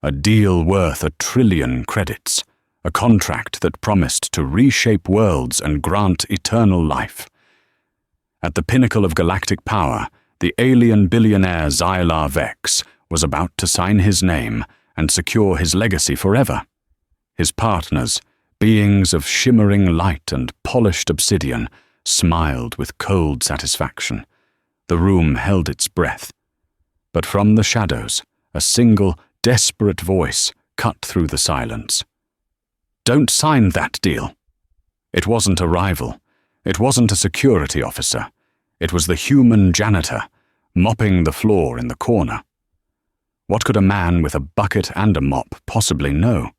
A deal worth 1 trillion credits, a contract that promised to reshape worlds and grant eternal life. At the pinnacle of galactic power, the alien billionaire Xylar Vex was about to sign his name and secure his legacy forever. His partners, beings of shimmering light and polished obsidian, smiled with cold satisfaction. The room held its breath. But from the shadows, a single, desperate voice cut through the silence. "Don't sign that deal." It wasn't a rival. It wasn't a security officer. It was the human janitor, mopping the floor in the corner. What could a man with a bucket and a mop possibly know?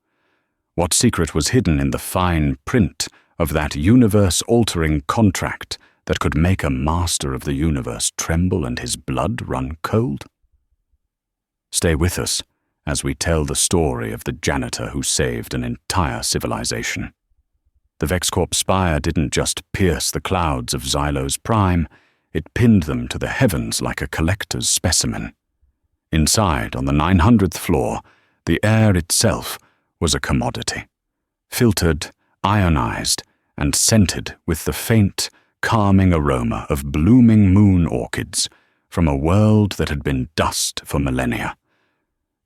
What secret was hidden in the fine print of that universe-altering contract that could make a master of the universe tremble and his blood run cold? Stay with us as we tell the story of the janitor who saved an entire civilization. The VexCorp spire didn't just pierce the clouds of Xylo's prime, it pinned them to the heavens like a collector's specimen. Inside, on the 900th floor, the air itself was a commodity, filtered, ionized, and scented with the faint, calming aroma of blooming moon orchids from a world that had been dust for millennia.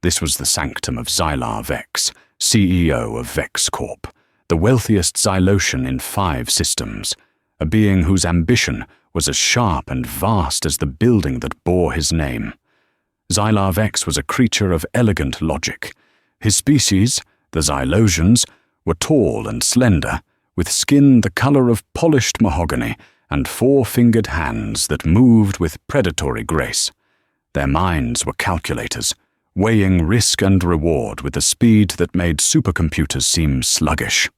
This was the sanctum of Xylar Vex, CEO of VexCorp, the wealthiest Xylotian in 5 systems, a being whose ambition was as sharp and vast as the building that bore his name. Xylar Vex was a creature of elegant logic. His species, the Xylosians, were tall and slender, with skin the color of polished mahogany and 4-fingered hands that moved with predatory grace. Their minds were calculators, weighing risk and reward with a speed that made supercomputers seem sluggish.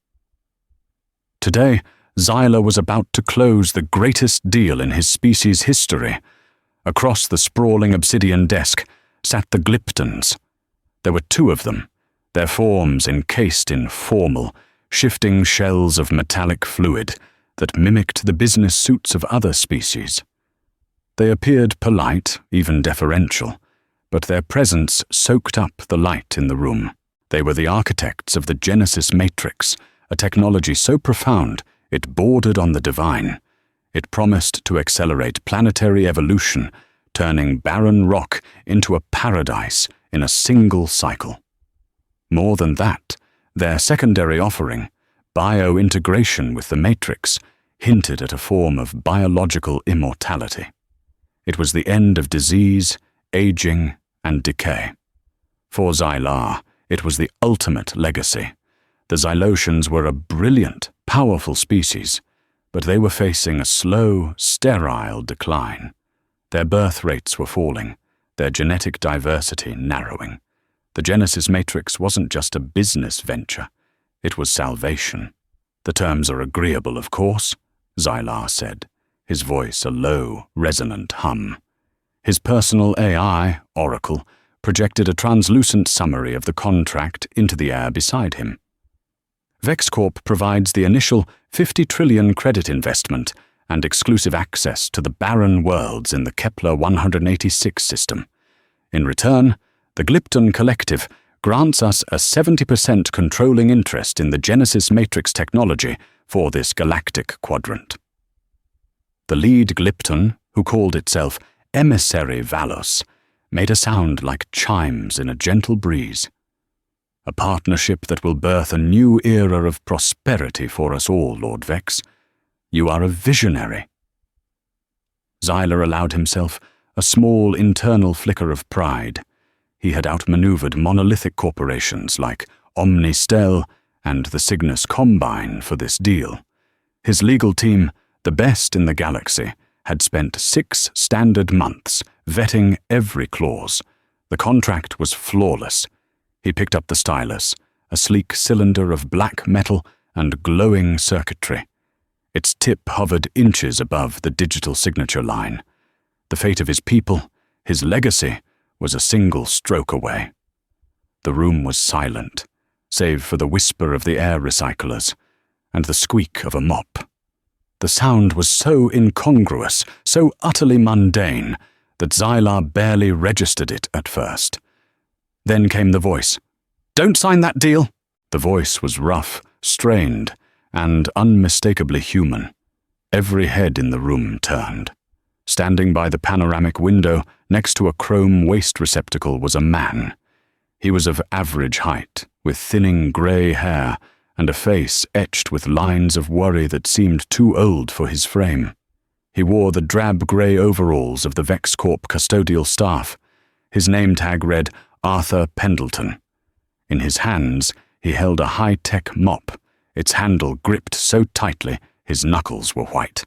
Today, Xylar was about to close the greatest deal in his species' history. Across the sprawling obsidian desk sat the Glyptons. There were 2 of them, their forms encased in formal, shifting shells of metallic fluid that mimicked the business suits of other species. They appeared polite, even deferential, but their presence soaked up the light in the room. They were the architects of the Genesis Matrix, a technology so profound it bordered on the divine. It promised to accelerate planetary evolution, turning barren rock into a paradise in a single cycle. More than that, their secondary offering, biointegration with the Matrix, hinted at a form of biological immortality. It was the end of disease, aging, and decay. For Xylar, it was the ultimate legacy. The Xylotians were a brilliant, powerful species, but they were facing a slow, sterile decline. Their birth rates were falling, their genetic diversity narrowing. The Genesis Matrix wasn't just a business venture, it was salvation. "The terms are agreeable, of course," Xylar said, his voice a low, resonant hum. His personal AI, Oracle, projected a translucent summary of the contract into the air beside him. VexCorp provides the initial 50 trillion credit investment and exclusive access to the barren worlds in the Kepler 186 system. In return, the Glypton Collective grants us a 70% controlling interest in the Genesis Matrix technology for this galactic quadrant. The lead Glypton, who called itself Emissary Valos, made a sound like chimes in a gentle breeze. "A partnership that will birth a new era of prosperity for us all, Lord Vex. You are a visionary." Xylar allowed himself a small internal flicker of pride. He had outmaneuvered monolithic corporations like Omnistel and the Cygnus Combine for this deal. His legal team, the best in the galaxy, had spent 6 standard months vetting every clause. The contract was flawless. He picked up the stylus, a sleek cylinder of black metal and glowing circuitry. Its tip hovered inches above the digital signature line. The fate of his people, his legacy, was a single stroke away. The room was silent, save for the whisper of the air recyclers and the squeak of a mop. The sound was so incongruous, so utterly mundane, that Xylar barely registered it at first. Then came the voice, Don't sign that deal." The voice was rough, strained, and unmistakably human. Every head in the room turned. Standing by the panoramic window, next to a chrome waste receptacle, was a man. He was of average height, with thinning grey hair and a face etched with lines of worry that seemed too old for his frame. He wore the drab grey overalls of the Vex Corp custodial staff. His name tag read Arthur Pendleton. In his hands, he held a high-tech mop, its handle gripped so tightly his knuckles were white.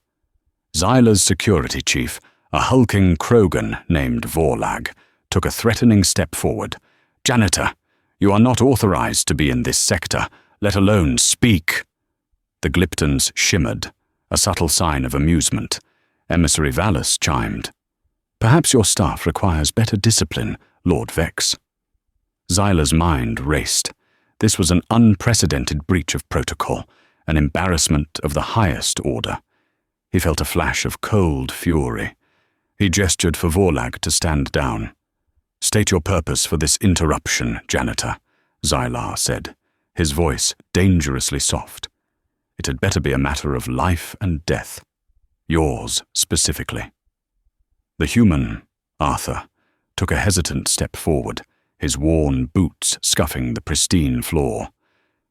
Xyla's security chief, a hulking Krogan named Vorlag, took a threatening step forward. "Janitor, you are not authorized to be in this sector, let alone speak." The Glyptons shimmered, a subtle sign of amusement. Emissary Vallis chimed. "Perhaps your staff requires better discipline, Lord Vex." Xyla's mind raced. This was an unprecedented breach of protocol, an embarrassment of the highest order. He felt a flash of cold fury. He gestured for Vorlag to stand down. "State your purpose for this interruption, Janitor," Xyla said, his voice dangerously soft. "It had better be a matter of life and death. Yours, specifically." The human, Arthur, took a hesitant step forward, his worn boots scuffing the pristine floor.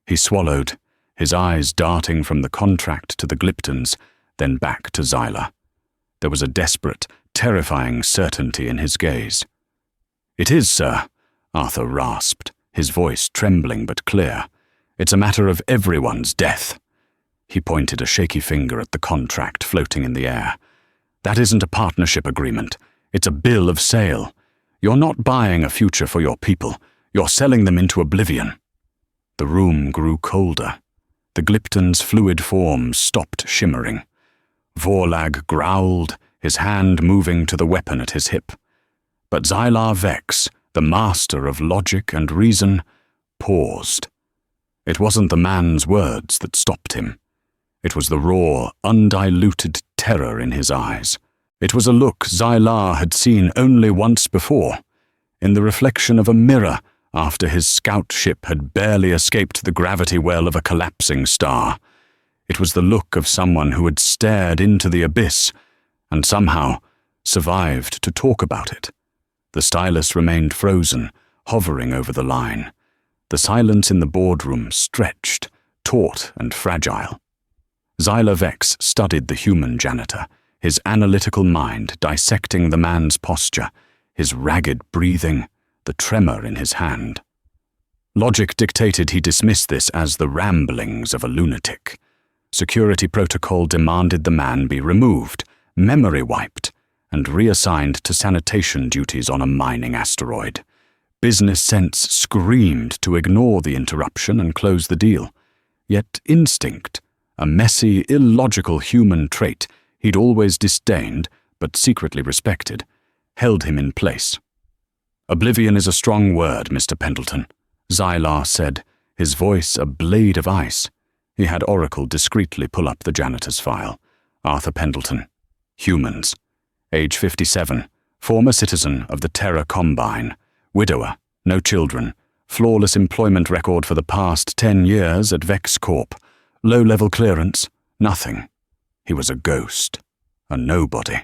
He swallowed, his eyes darting from the contract to the Glyptons, then back to Xyla. There was a desperate, terrifying certainty in his gaze. "It is, sir," Arthur rasped, his voice trembling but clear. "It's a matter of everyone's death." He pointed a shaky finger at the contract floating in the air. "That isn't a partnership agreement. It's a bill of sale. You're not buying a future for your people. You're selling them into oblivion." The room grew colder. The Glypton's fluid forms stopped shimmering. Vorlag growled, his hand moving to the weapon at his hip. But Xyla Vex, the master of logic and reason, paused. It wasn't the man's words that stopped him. It was the raw, undiluted terror in his eyes. It was a look Xyla had seen only once before, in the reflection of a mirror after his scout ship had barely escaped the gravity well of a collapsing star. It was the look of someone who had stared into the abyss and somehow survived to talk about it. The stylus remained frozen, hovering over the line. The silence in the boardroom stretched, taut and fragile. Xyla Vex studied the human janitor, his analytical mind dissecting the man's posture, his ragged breathing, the tremor in his hand. Logic dictated he dismiss this as the ramblings of a lunatic. Security protocol demanded the man be removed, memory wiped, and reassigned to sanitation duties on a mining asteroid. Business sense screamed to ignore the interruption and close the deal. Yet instinct, a messy, illogical human trait he'd always disdained but secretly respected, held him in place. "Oblivion is a strong word, Mr. Pendleton," Xyla said, his voice a blade of ice. He had Oracle discreetly pull up the janitor's file. Arthur Pendleton. Humans. Age 57. Former citizen of the Terra Combine. Widower. No children. Flawless employment record for the past 10 years at Vex Corp. Low-level clearance. Nothing. He was a ghost. A nobody.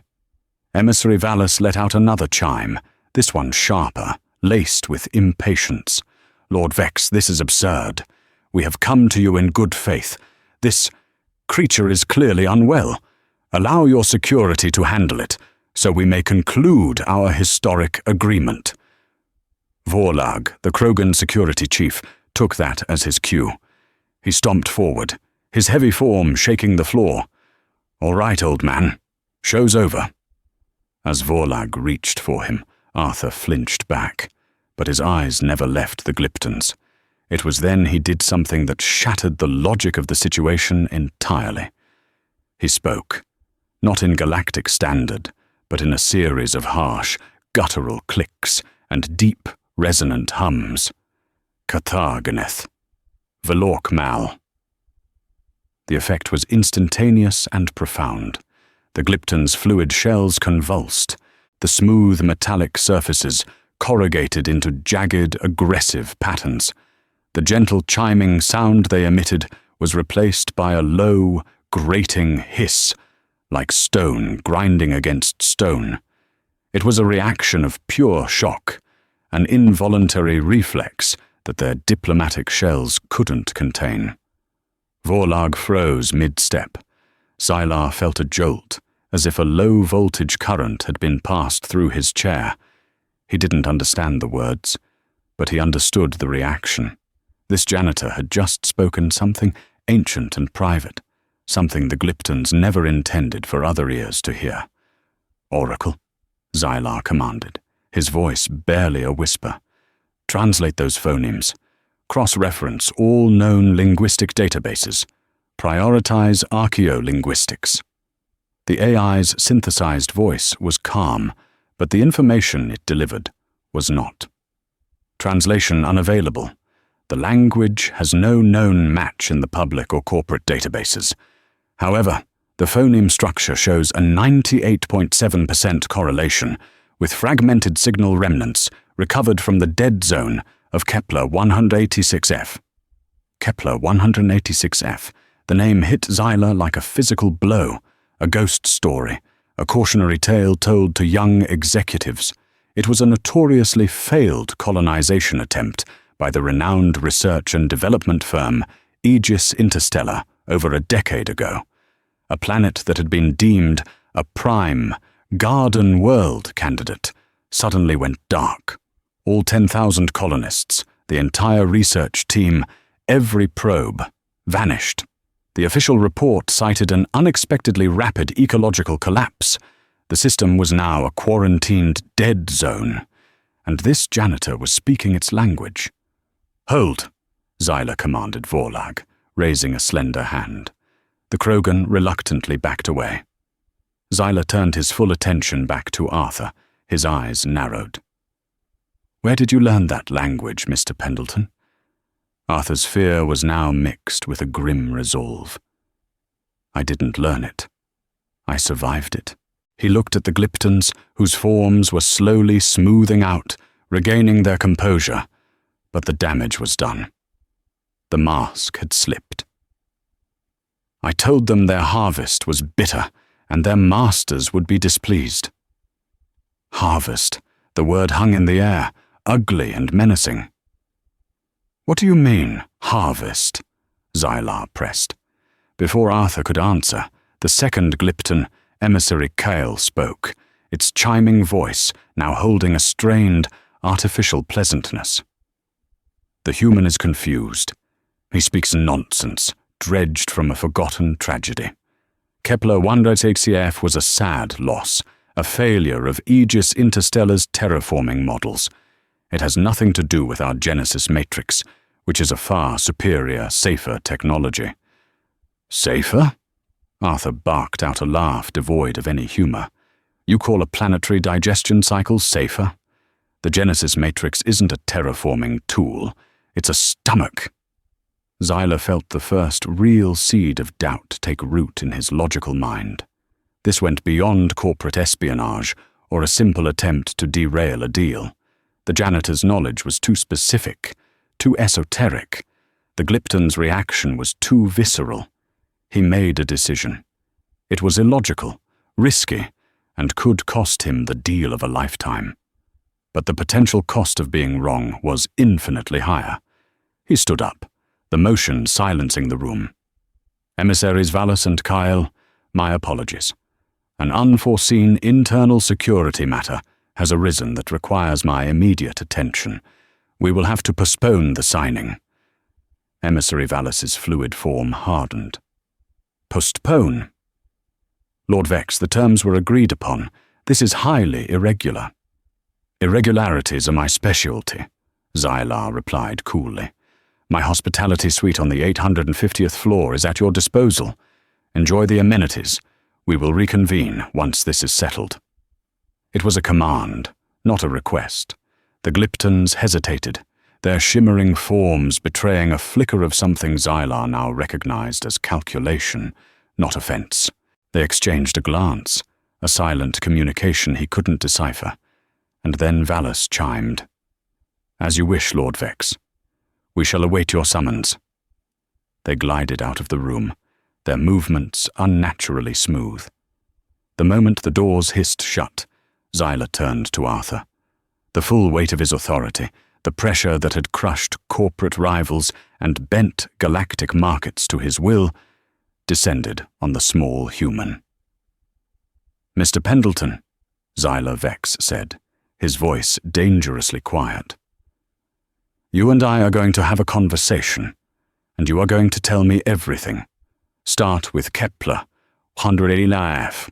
Emissary Vallis let out another chime, this one sharper, laced with impatience. "Lord Vex, this is absurd. We have come to you in good faith. This creature is clearly unwell. Allow your security to handle it, so we may conclude our historic agreement." Vorlag, the Krogan security chief, took that as his cue. He stomped forward, his heavy form shaking the floor. "All right, old man. Show's over." As Vorlag reached for him, Arthur flinched back, but his eyes never left the Glyptons. It was then he did something that shattered the logic of the situation entirely. He spoke, not in galactic standard, but in a series of harsh, guttural clicks and deep, resonant hums. "Katharganeth. Velork Mal." The effect was instantaneous and profound. The Glypton's fluid shells convulsed, the smooth metallic surfaces corrugated into jagged, aggressive patterns. The gentle chiming sound they emitted was replaced by a low, grating hiss, like stone grinding against stone. It was a reaction of pure shock, an involuntary reflex that their diplomatic shells couldn't contain. Vorlag froze mid-step. Xylar felt a jolt, as if a low-voltage current had been passed through his chair. He didn't understand the words, but he understood the reaction. This janitor had just spoken something ancient and private, something the Glyptons never intended for other ears to hear. "Oracle," Xylar commanded, his voice barely a whisper. "Translate those phonemes. Cross-reference all known linguistic databases. Prioritize archaeolinguistics." The AI's synthesized voice was calm, but the information it delivered was not. Translation unavailable. The language has no known match in the public or corporate databases. However, the phoneme structure shows a 98.7% correlation with fragmented signal remnants recovered from the dead zone of Kepler 186f. Kepler 186f. The name hit Xylar like a physical blow, a ghost story, a cautionary tale told to young executives. It was a notoriously failed colonization attempt by the renowned research and development firm Aegis Interstellar over a decade ago. A planet that had been deemed a prime, garden world candidate suddenly went dark. All 10,000 colonists, the entire research team, every probe, vanished. The official report cited an unexpectedly rapid ecological collapse. The system was now a quarantined dead zone, and this janitor was speaking its language. "Hold," Xylar commanded Vorlag, raising a slender hand. The Krogan reluctantly backed away. Xylar turned his full attention back to Arthur, his eyes narrowed. "Where did you learn that language, Mr. Pendleton?" Arthur's fear was now mixed with a grim resolve. "I didn't learn it. I survived it." He looked at the Glyptons, whose forms were slowly smoothing out, regaining their composure, but the damage was done. The mask had slipped. "I told them their harvest was bitter, and their masters would be displeased." Harvest. The word hung in the air, ugly and menacing. "What do you mean, harvest?" Xylar pressed. Before Arthur could answer, the second Glypton, Emissary Kale, spoke, its chiming voice now holding a strained, artificial pleasantness. "The human is confused. He speaks nonsense, dredged from a forgotten tragedy. Kepler 186f was a sad loss, a failure of Aegis Interstellar's terraforming models. It has nothing to do with our Genesis matrix, which is a far superior, safer technology." "Safer?" Arthur barked out a laugh devoid of any humor. "You call a planetary digestion cycle safer? The Genesis matrix isn't a terraforming tool. It's a stomach." Xylar felt the first real seed of doubt take root in his logical mind. This went beyond corporate espionage or a simple attempt to derail a deal. The janitor's knowledge was too specific, too esoteric. The Glypton's reaction was too visceral. He made a decision. It was illogical, risky, and could cost him the deal of a lifetime. But the potential cost of being wrong was infinitely higher. He stood up, the motion silencing the room. "Emissaries Valus and Kyle, my apologies. An unforeseen internal security matter has arisen that requires my immediate attention. We will have to postpone the signing." Emissary Valus's fluid form hardened. "Postpone?" "Lord Vex, the terms were agreed upon. This is highly irregular." "Irregularities are my specialty," Xylar replied coolly. "My hospitality suite on the 850th floor is at your disposal. Enjoy the amenities. We will reconvene once this is settled." It was a command, not a request. The Glyptons hesitated, their shimmering forms betraying a flicker of something Xylar now recognized as calculation, not offense. They exchanged a glance, a silent communication he couldn't decipher, and then Valus chimed. "As you wish, Lord Vex. We shall await your summons." They glided out of the room, their movements unnaturally smooth. The moment the doors hissed shut, Xyla turned to Arthur. The full weight of his authority, the pressure that had crushed corporate rivals and bent galactic markets to his will, descended on the small human. "Mr. Pendleton," Xyla Vex said, his voice dangerously quiet. "You and I are going to have a conversation, and you are going to tell me everything. Start with Kepler, 189F.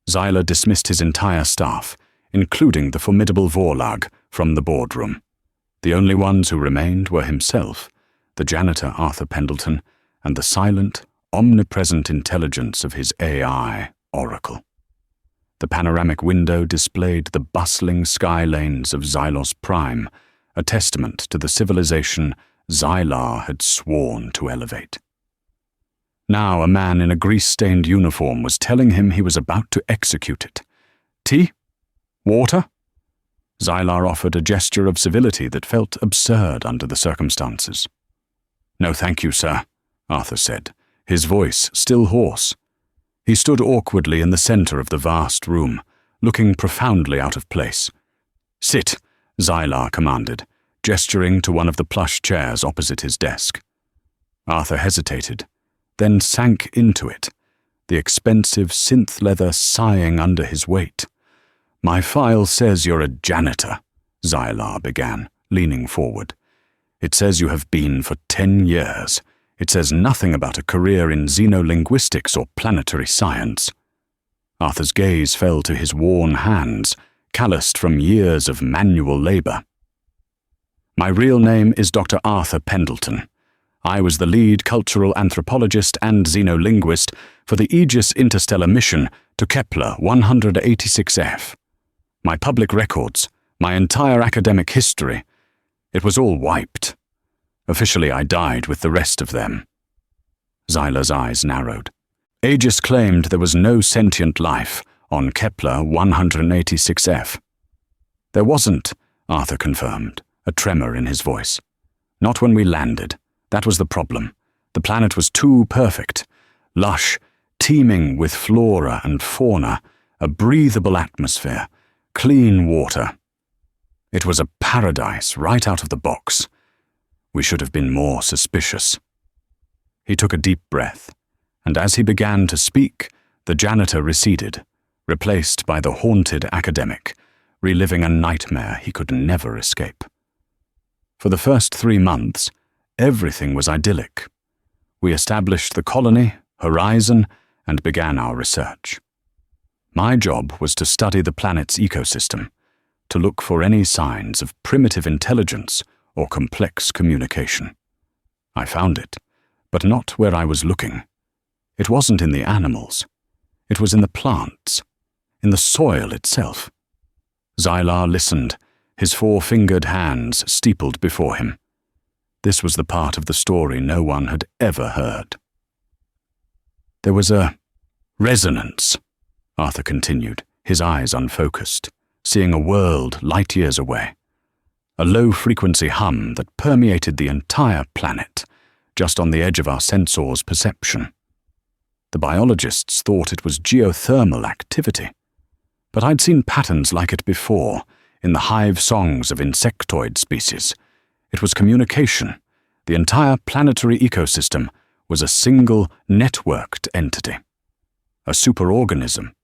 Xyla dismissed his entire staff, including the formidable Vorlag, from the boardroom. The only ones who remained were himself, the janitor Arthur Pendleton, and the silent, omnipresent intelligence of his AI oracle. The panoramic window displayed the bustling sky lanes of Xylos Prime, a testament to the civilization Xylar had sworn to elevate. Now a man in a grease-stained uniform was telling him he was about to execute it. "Tea? Water?" Xylar offered a gesture of civility that felt absurd under the circumstances. "No, thank you, sir," Arthur said, his voice still hoarse. He stood awkwardly in the center of the vast room, looking profoundly out of place. "Sit," Xylar commanded, gesturing to one of the plush chairs opposite his desk. Arthur hesitated, then sank into it, the expensive synth leather sighing under his weight. "My file says you're a janitor," Xylar began, leaning forward. "It says you have been for 10 years. It says nothing about a career in xenolinguistics or planetary science." Arthur's gaze fell to his worn hands, calloused from years of manual labor. "My real name is Dr. Arthur Pendleton. I was the lead cultural anthropologist and xenolinguist for the Aegis interstellar mission to Kepler 186F. My public records, my entire academic history, it was all wiped. Officially, I died with the rest of them." Xyla's eyes narrowed. "Aegis claimed there was no sentient life on Kepler 186F. "There wasn't," Arthur confirmed, a tremor in his voice. "Not when we landed. That was the problem. The planet was too perfect, lush, teeming with flora and fauna, a breathable atmosphere, clean water. It was a paradise right out of the box. We should have been more suspicious." He took a deep breath, and as he began to speak, the janitor receded, replaced by the haunted academic, reliving a nightmare he could never escape. For the first 3 months, everything was idyllic. We established the colony, horizon, and began our research. My job was to study the planet's ecosystem, to look for any signs of primitive intelligence or complex communication. I found it, but not where I was looking. It wasn't in the animals. It was in the plants, in the soil itself. Xylar listened, his 4-fingered hands steepled before him. This was the part of the story no one had ever heard. "There was a resonance," Arthur continued, his eyes unfocused, seeing a world light years away. A low-frequency hum that permeated the entire planet, just on the edge of our sensors' perception. The biologists thought it was geothermal activity, but I'd seen patterns like it before, in the hive songs of insectoid species. It was communication. The entire planetary ecosystem was a single, networked entity. A superorganism.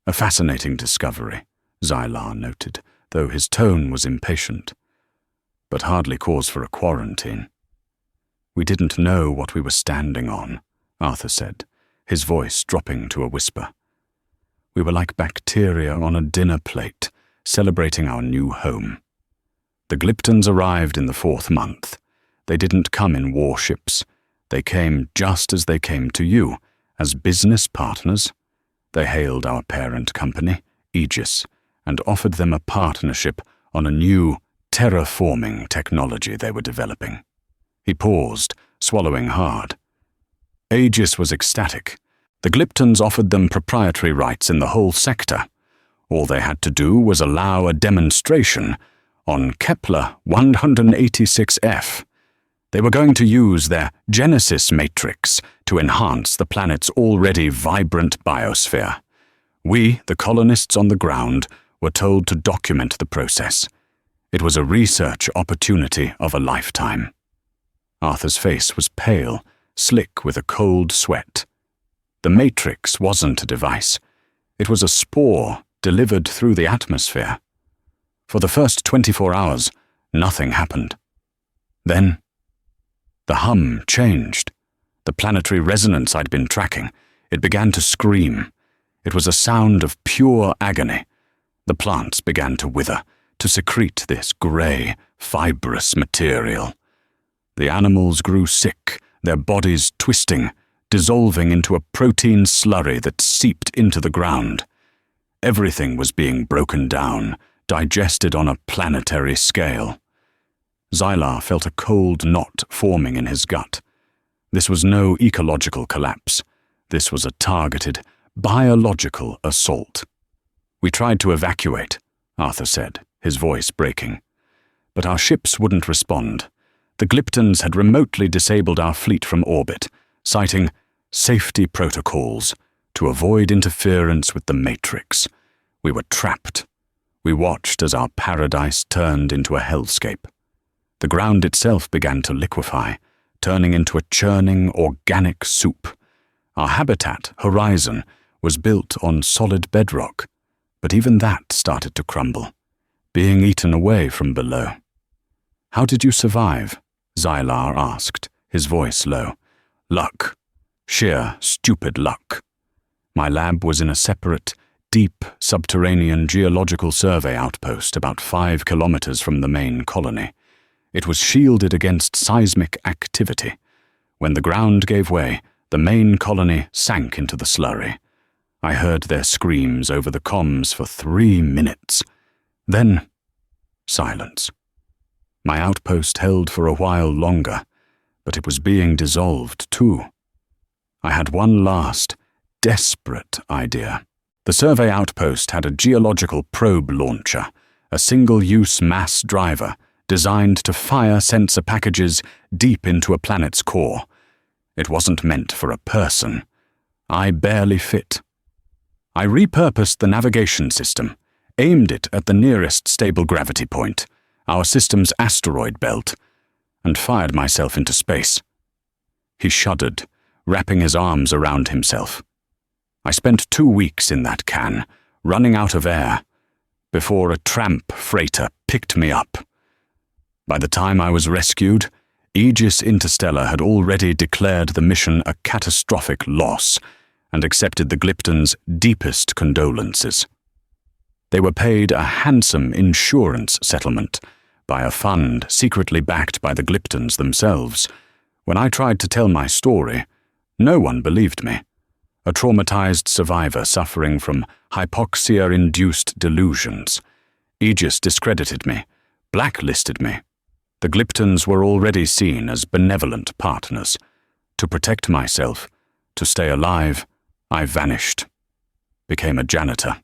A fascinating discovery, Xylar noted, though his tone was impatient. But hardly cause for a quarantine. "We didn't know what we were standing on," Arthur said, his voice dropping to a whisper. "We were like bacteria on a dinner plate, celebrating our new home. The Glyptons arrived in the 4th month. They didn't come in warships. They came just as they came to you, as business partners. They hailed our parent company, Aegis, and offered them a partnership on a new, terraforming technology they were developing." He paused, swallowing hard. Aegis was ecstatic. The Glyptons offered them proprietary rights in the whole sector. All they had to do was allow a demonstration on Kepler 186f. They were going to use their Genesis matrix to enhance the planet's already vibrant biosphere. We, the colonists on the ground, were told to document the process. It was a research opportunity of a lifetime. Arthur's face was pale, slick with a cold sweat. The matrix wasn't a device. It was a spore delivered through the atmosphere. For the first 24 hours, nothing happened. Then, the hum changed. The planetary resonance I'd been tracking, it began to scream. It was a sound of pure agony. The plants began to wither, to secrete this grey, fibrous material. The animals grew sick, their bodies twisting, dissolving into a protein slurry that seeped into the ground. Everything was being broken down, digested on a planetary scale. Xylar felt a cold knot forming in his gut. This was no ecological collapse. This was a targeted, biological assault. "We tried to evacuate," Arthur said, his voice breaking. "But our ships wouldn't respond. The Glyptons had remotely disabled our fleet from orbit, citing safety protocols to avoid interference with the Matrix. We were trapped. We watched as our paradise turned into a hellscape. The ground itself began to liquefy, turning into a churning organic soup. Our habitat, Horizon, was built on solid bedrock, but even that started to crumble, being eaten away from below." "How did you survive?" Xylar asked, his voice low. "Luck. Sheer, stupid luck. My lab was in a separate, deep, subterranean geological survey outpost about 5 kilometers from the main colony. It was shielded against seismic activity. When the ground gave way, the main colony sank into the slurry. I heard their screams over the comms for 3 minutes. Then, silence. My outpost held for a while longer, but it was being dissolved too. I had one last, desperate idea. The survey outpost had a geological probe launcher, a single-use mass driver designed to fire sensor packages deep into a planet's core. It wasn't meant for a person. I barely fit. I repurposed the navigation system, aimed it at the nearest stable gravity point, our system's asteroid belt, and fired myself into space. He shuddered, wrapping his arms around himself. I spent 2 weeks in that can, running out of air, before a tramp freighter picked me up. By the time I was rescued, Aegis Interstellar had already declared the mission a catastrophic loss and accepted the Glyptons' deepest condolences. They were paid a handsome insurance settlement by a fund secretly backed by the Glyptons themselves. When I tried to tell my story, no one believed me. A traumatized survivor suffering from hypoxia-induced delusions. Aegis discredited me, blacklisted me. The Glyptons were already seen as benevolent partners. To protect myself, to stay alive, I vanished. Became a janitor.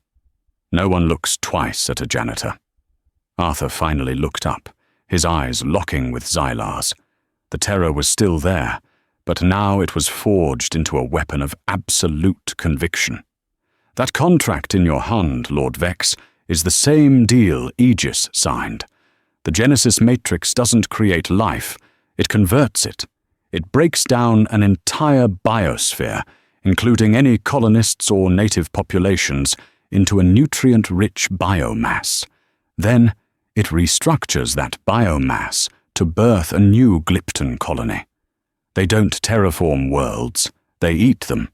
No one looks twice at a janitor. Arthur finally looked up, his eyes locking with Xylar's. The terror was still there, but now it was forged into a weapon of absolute conviction. "That contract in your hand, Lord Vex, is the same deal Aegis signed. The Genesis matrix doesn't create life, it converts it. It breaks down an entire biosphere, including any colonists or native populations, into a nutrient-rich biomass. Then, it restructures that biomass to birth a new Glypton colony. They don't terraform worlds, they eat them,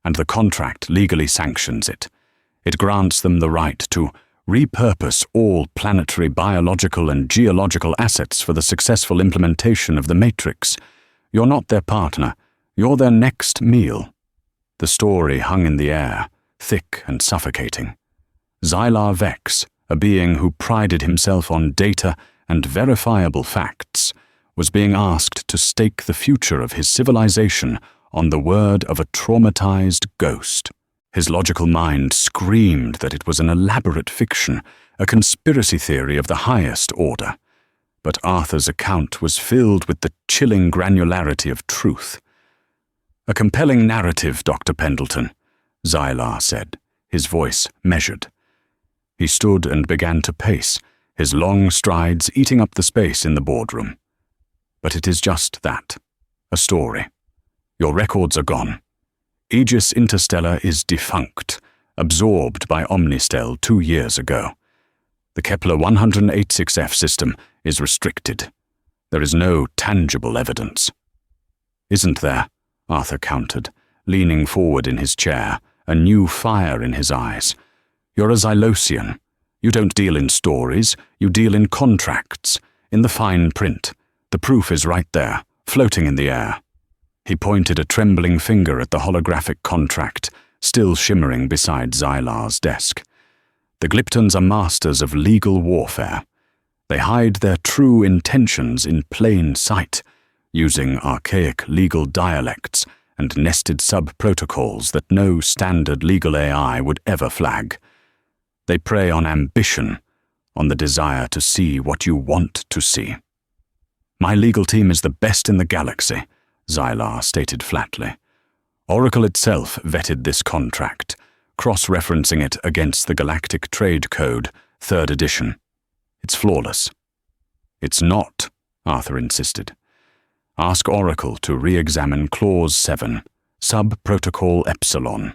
and the contract legally sanctions it. It grants them the right to repurpose all planetary biological and geological assets for the successful implementation of the Matrix. You're not their partner, you're their next meal." The story hung in the air, thick and suffocating. Xylar Vex, a being who prided himself on data and verifiable facts, was being asked to stake the future of his civilization on the word of a traumatized ghost. His logical mind screamed that it was an elaborate fiction, a conspiracy theory of the highest order. But Arthur's account was filled with the chilling granularity of truth. "A compelling narrative, Dr. Pendleton," Xylar said, his voice measured. He stood and began to pace, his long strides eating up the space in the boardroom. "But it is just that, a story. Your records are gone. Aegis Interstellar is defunct, absorbed by Omnistel 2 years ago. The Kepler 186F system is restricted. There is no tangible evidence." "Isn't there?" Arthur countered, leaning forward in his chair, a new fire in his eyes. "You're a Xylosian. You don't deal in stories, you deal in contracts, in the fine print. The proof is right there, floating in the air." He pointed a trembling finger at the holographic contract, still shimmering beside Xylar's desk. "The Glyptons are masters of legal warfare. They hide their true intentions in plain sight, using archaic legal dialects and nested sub-protocols that no standard legal AI would ever flag. They prey on ambition, on the desire to see what you want to see." "My legal team is the best in the galaxy," Xylar stated flatly. "Oracle itself vetted this contract, cross-referencing it against the Galactic Trade Code, 3rd edition. It's flawless." "It's not," Arthur insisted. "Ask Oracle to re-examine Clause 7, Sub-Protocol Epsilon,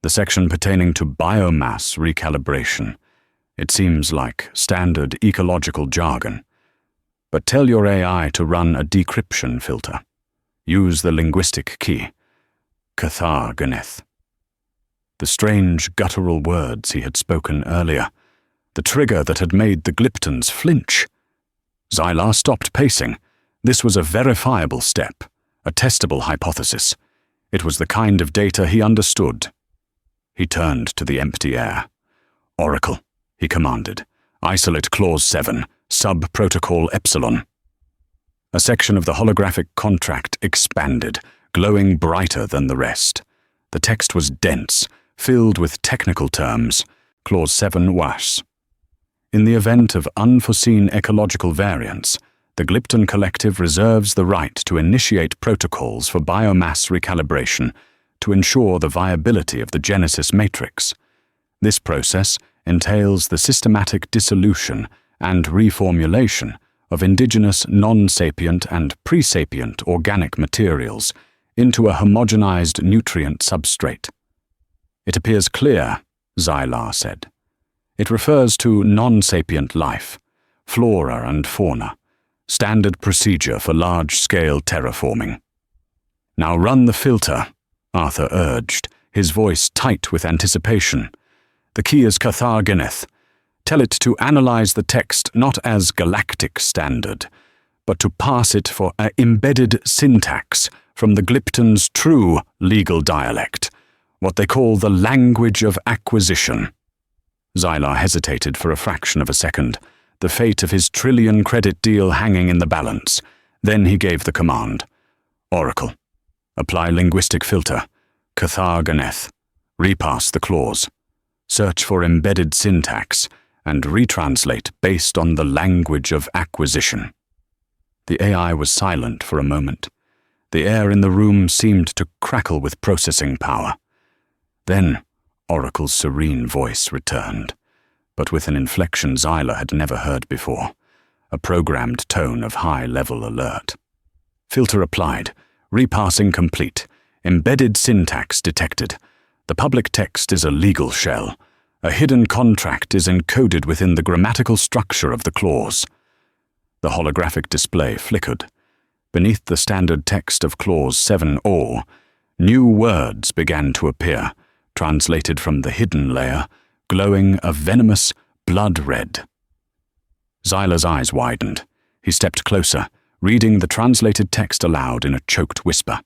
the section pertaining to biomass recalibration. It seems like standard ecological jargon. But tell your AI to run a decryption filter. Use the linguistic key, Cathar Ganeth." The strange guttural words he had spoken earlier, the trigger that had made the Glyptons flinch. Xylar stopped pacing. This was a verifiable step, a testable hypothesis. It was the kind of data he understood. He turned to the empty air. "Oracle," he commanded, "isolate Clause 7, Sub-Protocol Epsilon." A section of the holographic contract expanded, glowing brighter than the rest. The text was dense, filled with technical terms. Clause 7 was: "In the event of unforeseen ecological variance, the Glypton Collective reserves the right to initiate protocols for biomass recalibration to ensure the viability of the Genesis matrix. This process entails the systematic dissolution and reformulation of indigenous non-sapient and pre-sapient organic materials into a homogenized nutrient substrate." "It appears clear," Xylar said. "It refers to non-sapient life, flora and fauna, standard procedure for large-scale terraforming." "Now run the filter," Arthur urged, his voice tight with anticipation. "The key is Cathar Ganeth. Tell it to analyze the text not as galactic standard, but to pass it for an embedded syntax from the Glyptons' true legal dialect, what they call the language of acquisition." Xylar hesitated for a fraction of a second, the fate of his trillion-credit deal hanging in the balance. Then he gave the command. "Oracle, apply linguistic filter, Cathar Ganeth, repass the clause, search for embedded syntax, and retranslate based on the language of acquisition." The AI was silent for a moment. The air in the room seemed to crackle with processing power. Then Oracle's serene voice returned, but with an inflection Xylar had never heard before, a programmed tone of high-level alert. "Filter applied, repassing complete, embedded syntax detected. The public text is a legal shell. A hidden contract is encoded within the grammatical structure of the clause." The holographic display flickered. Beneath the standard text of Clause 7-O, new words began to appear, translated from the hidden layer, glowing a venomous blood red. Xylar's eyes widened. He stepped closer, reading the translated text aloud in a choked whisper.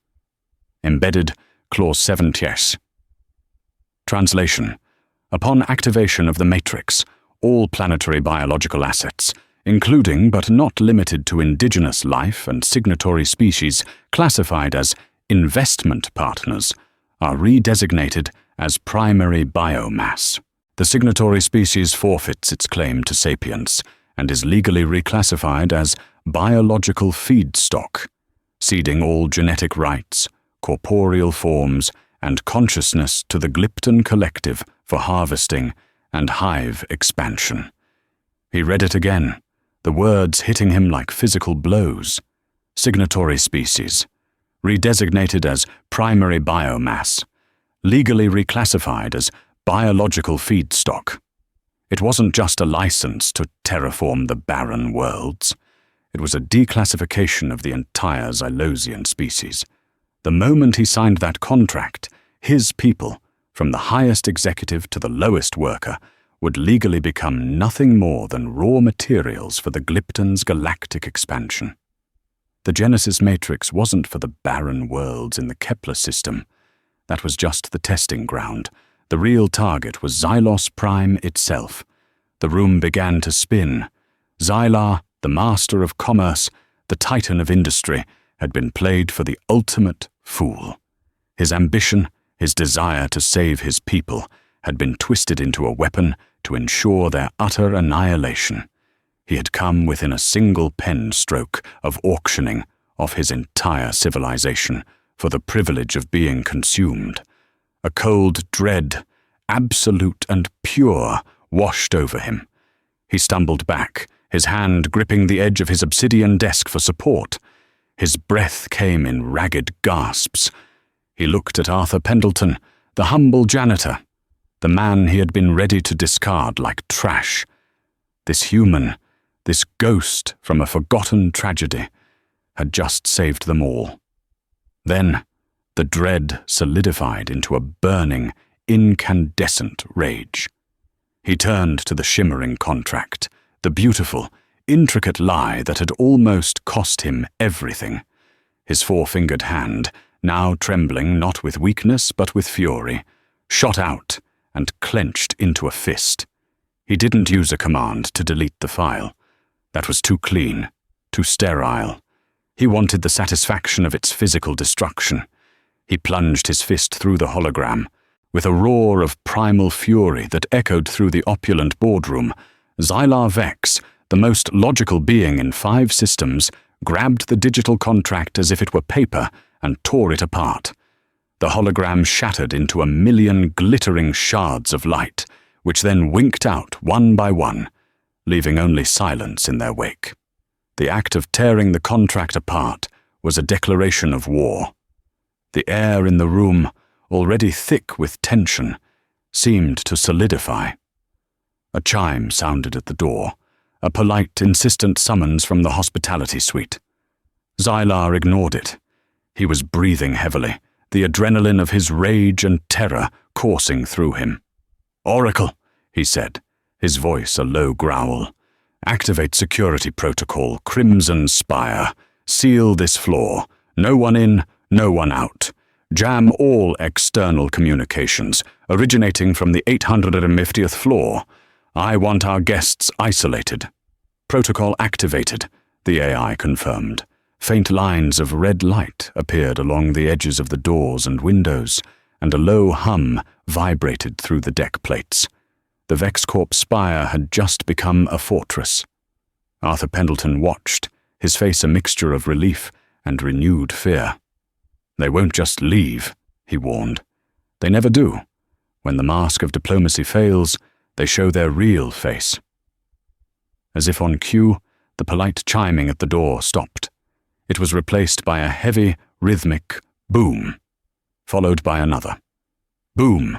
Embedded Clause 7-Ts. Translation. Upon activation of the matrix, all planetary biological assets, including but not limited to indigenous life and signatory species classified as investment partners, are redesignated as primary biomass. The signatory species forfeits its claim to sapience and is legally reclassified as biological feedstock, ceding all genetic rights, corporeal forms, and consciousness to the Glypton Collective for harvesting and hive expansion. He read it again, the words hitting him like physical blows. Signatory species, redesignated as primary biomass, legally reclassified as biological feedstock. It wasn't just a license to terraform the barren worlds. It was a declassification of the entire Xylosian species. The moment he signed that contract, his people, from the highest executive to the lowest worker, would legally become nothing more than raw materials for the Glypton's galactic expansion. The Genesis Matrix wasn't for the barren worlds in the Kepler system. That was just the testing ground. The real target was Xylos Prime itself. The room began to spin. Xylar, the master of commerce, the titan of industry, had been played for the ultimate fool. His ambition, his desire to save his people, had been twisted into a weapon to ensure their utter annihilation. He had come within a single pen stroke of auctioning off his entire civilization for the privilege of being consumed. A cold dread, absolute and pure, washed over him. He stumbled back, his hand gripping the edge of his obsidian desk for support. His breath came in ragged gasps. He looked at Arthur Pendleton, the humble janitor, the man he had been ready to discard like trash. This human, this ghost from a forgotten tragedy, had just saved them all. Then, the dread solidified into a burning, incandescent rage. He turned to the shimmering contract, the beautiful, intricate lie that had almost cost him everything. His four-fingered hand, now trembling not with weakness but with fury, shot out and clenched into a fist. He didn't use a command to delete the file. That was too clean, too sterile. He wanted the satisfaction of its physical destruction. He plunged his fist through the hologram. With a roar of primal fury that echoed through the opulent boardroom, Xylar Vex, the most logical being in 5 systems, grabbed the digital contract as if it were paper and tore it apart. The hologram shattered into a million glittering shards of light, which then winked out one by one, leaving only silence in their wake. The act of tearing the contract apart was a declaration of war. The air in the room, already thick with tension, seemed to solidify. A chime sounded at the door, a polite, insistent summons from the hospitality suite. Xylar ignored it. He was breathing heavily, the adrenaline of his rage and terror coursing through him. "Oracle," he said, his voice a low growl. "Activate security protocol, Crimson Spire. Seal this floor. No one in, no one out. Jam all external communications, originating from the 850th floor. I want our guests isolated." "Protocol activated," the AI confirmed. Faint lines of red light appeared along the edges of the doors and windows, and a low hum vibrated through the deck plates. The VexCorp spire had just become a fortress. Arthur Pendleton watched, his face a mixture of relief and renewed fear. "They won't just leave," he warned. "They never do. When the mask of diplomacy fails, they show their real face." As if on cue, the polite chiming at the door stopped. It was replaced by a heavy, rhythmic boom, followed by another. Boom!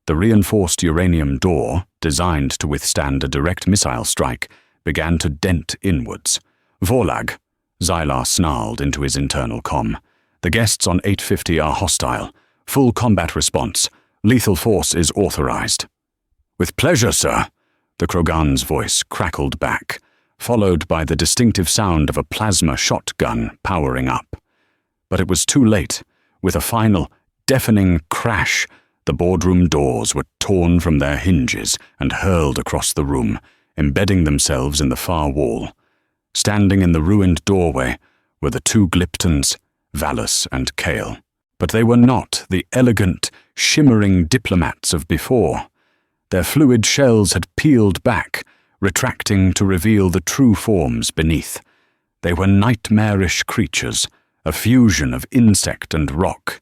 The reinforced uranium door, designed to withstand a direct missile strike, began to dent inwards. "Vorlag," Xylar snarled into his internal comm. "The guests on 850 are hostile. Full combat response. Lethal force is authorized." "With pleasure, sir," the Krogan's voice crackled back, followed by the distinctive sound of a plasma shotgun powering up. But it was too late. With a final, deafening crash, the boardroom doors were torn from their hinges and hurled across the room, embedding themselves in the far wall. Standing in the ruined doorway were the 2 Glyptons, Valus and Kale. But they were not the elegant, shimmering diplomats of before. Their fluid shells had peeled back, retracting to reveal the true forms beneath. They were nightmarish creatures, a fusion of insect and rock.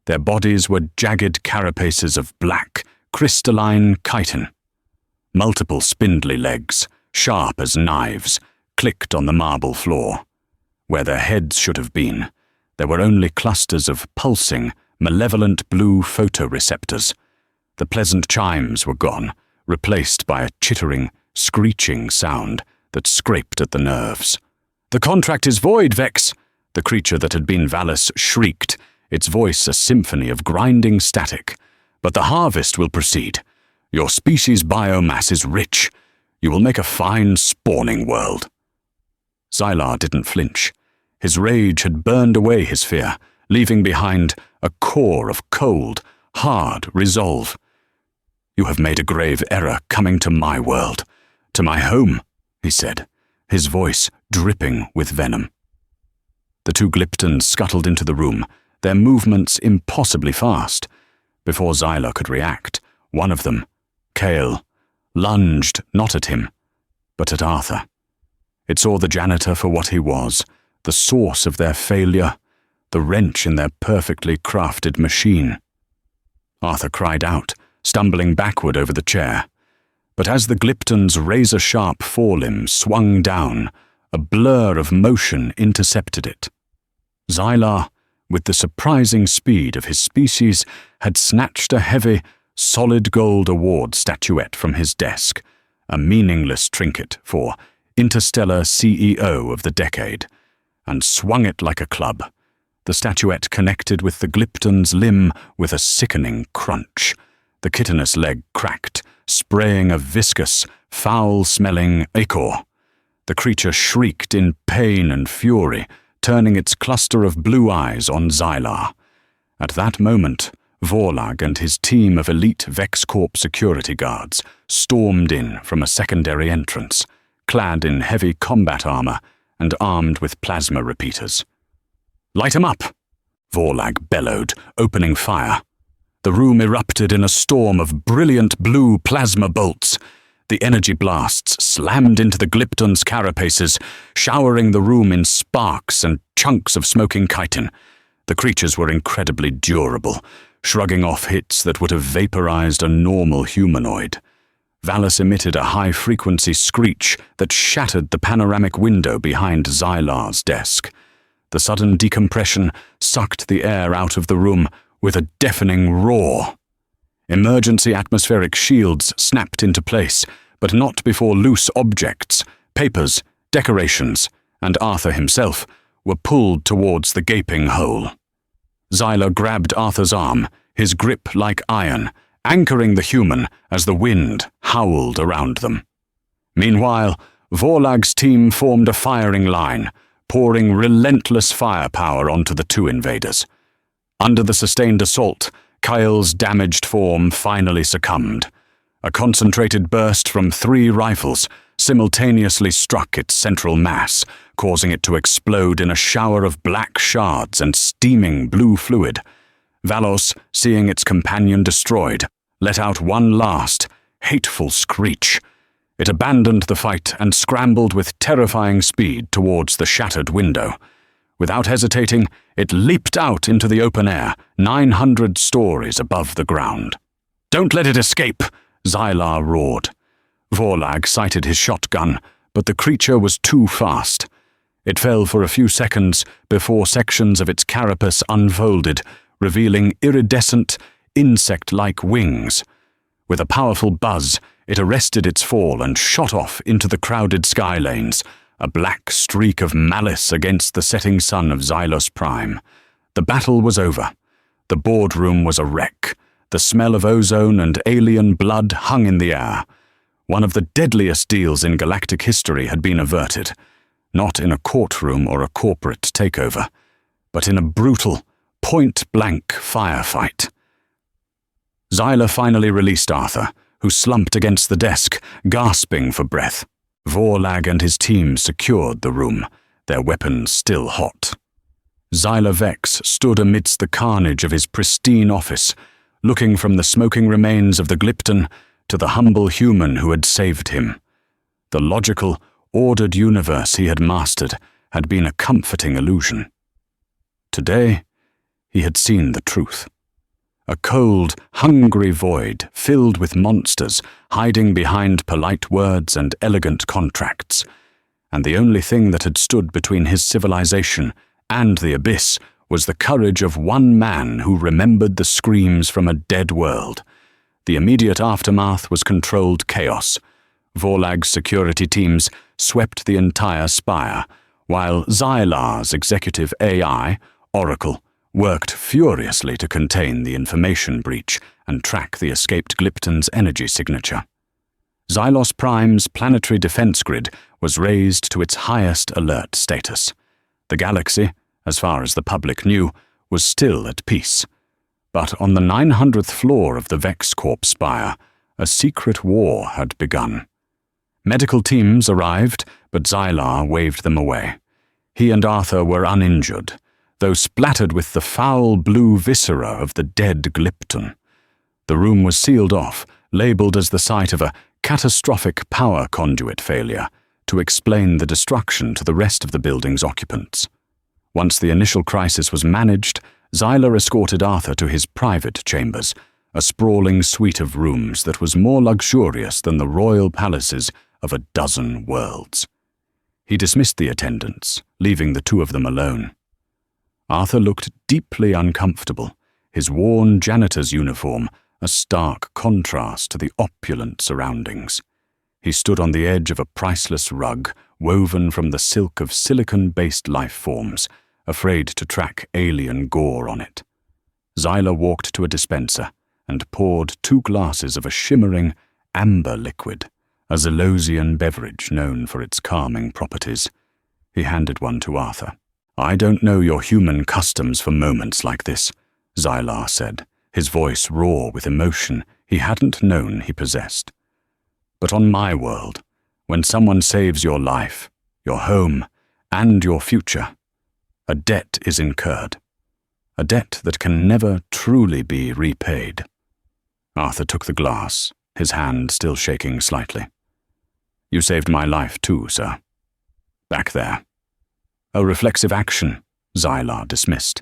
Their bodies were jagged carapaces of black, crystalline chitin. Multiple spindly legs, sharp as knives, clicked on the marble floor. Where their heads should have been, there were only clusters of pulsing, malevolent blue photoreceptors. The pleasant chimes were gone, replaced by a chittering, screeching sound that scraped at the nerves. "The contract is void, Vex!" The creature that had been Valis shrieked, its voice a symphony of grinding static. "But the harvest will proceed. Your species' biomass is rich. You will make a fine spawning world." Xylar didn't flinch. His rage had burned away his fear, leaving behind a core of cold, hard resolve. "You have made a grave error coming to my world, to my home," he said, his voice dripping with venom. The two Glyptons scuttled into the room, their movements impossibly fast. Before Xylar could react, one of them, Kale, lunged not at him, but at Arthur. It saw the janitor for what he was, the source of their failure, the wrench in their perfectly crafted machine. Arthur cried out, stumbling backward over the chair. But as the Glypton's razor-sharp forelimb swung down, a blur of motion intercepted it. Xylar, with the surprising speed of his species, had snatched a heavy, solid gold award statuette from his desk, a meaningless trinket for Interstellar CEO of the Decade, and swung it like a club. The statuette connected with the Glypton's limb with a sickening crunch. The chitinous leg cracked, spraying a viscous, foul-smelling ichor. The creature shrieked in pain and fury, turning its cluster of blue eyes on Xylar. At that moment, Vorlag and his team of elite VexCorp security guards stormed in from a secondary entrance, clad in heavy combat armor and armed with plasma repeaters. "Light 'em up!" Vorlag bellowed, opening fire. The room erupted in a storm of brilliant blue plasma bolts. The energy blasts slammed into the Glypton's carapaces, showering the room in sparks and chunks of smoking chitin. The creatures were incredibly durable, shrugging off hits that would have vaporized a normal humanoid. Valis emitted a high-frequency screech that shattered the panoramic window behind Xylar's desk. The sudden decompression sucked the air out of the room with a deafening roar. Emergency atmospheric shields snapped into place, but not before loose objects, papers, decorations, and Arthur himself were pulled towards the gaping hole. Xylar grabbed Arthur's arm, his grip like iron, anchoring the human as the wind howled around them. Meanwhile, Vorlag's team formed a firing line, pouring relentless firepower onto the two invaders. Under the sustained assault, Kyle's damaged form finally succumbed. A concentrated burst from 3 rifles simultaneously struck its central mass, causing it to explode in a shower of black shards and steaming blue fluid. Valos, seeing its companion destroyed, let out one last, hateful screech. It abandoned the fight and scrambled with terrifying speed towards the shattered window. Without hesitating, it leaped out into the open air, 900 stories above the ground. "Don't let it escape!" Xylar roared. Vorlag sighted his shotgun, but the creature was too fast. It fell for a few seconds before sections of its carapace unfolded, revealing iridescent, insect-like wings. With a powerful buzz, it arrested its fall and shot off into the crowded sky lanes, a black streak of malice against the setting sun of Xylos Prime. The battle was over. The boardroom was a wreck. The smell of ozone and alien blood hung in the air. One of the deadliest deals in galactic history had been averted, not in a courtroom or a corporate takeover, but in a brutal, point-blank firefight. Xylar finally released Arthur, who slumped against the desk, gasping for breath. Vorlag and his team secured the room, their weapons still hot. Xylar Vex stood amidst the carnage of his pristine office, looking from the smoking remains of the Glypton to the humble human who had saved him. The logical, ordered universe he had mastered had been a comforting illusion. Today, he had seen the truth. A cold, hungry void filled with monsters hiding behind polite words and elegant contracts, and the only thing that had stood between his civilization and the abyss was the courage of one man who remembered the screams from a dead world. The immediate aftermath was controlled chaos. Vorlag's security teams swept the entire spire, while Xylar's executive AI, Oracle, worked furiously to contain the information breach and track the escaped Glypton's energy signature. Xylos Prime's planetary defense grid was raised to its highest alert status. The galaxy, as far as the public knew, was still at peace. But on the 900th floor of the Vex Corp spire, a secret war had begun. Medical teams arrived, but Xylar waved them away. He and Arthur were uninjured, though splattered with the foul blue viscera of the dead Glypton. The room was sealed off, labeled as the site of a catastrophic power conduit failure, to explain the destruction to the rest of the building's occupants. Once the initial crisis was managed, Xylar escorted Arthur to his private chambers, a sprawling suite of rooms that was more luxurious than the royal palaces of a dozen worlds. He dismissed the attendants, leaving the two of them alone. Arthur looked deeply uncomfortable, his worn janitor's uniform a stark contrast to the opulent surroundings. He stood on the edge of a priceless rug woven from the silk of silicon-based life forms, afraid to track alien gore on it. Xylar walked to a dispenser and poured 2 glasses of a shimmering amber liquid, a Zelosian beverage known for its calming properties. He handed one to Arthur. "I don't know your human customs for moments like this," Xylar said, his voice raw with emotion he hadn't known he possessed. "But on my world, when someone saves your life, your home, and your future, a debt is incurred. A debt that can never truly be repaid." Arthur took the glass, his hand still shaking slightly. "You saved my life too, sir. Back there." "A reflexive action," Xylar dismissed.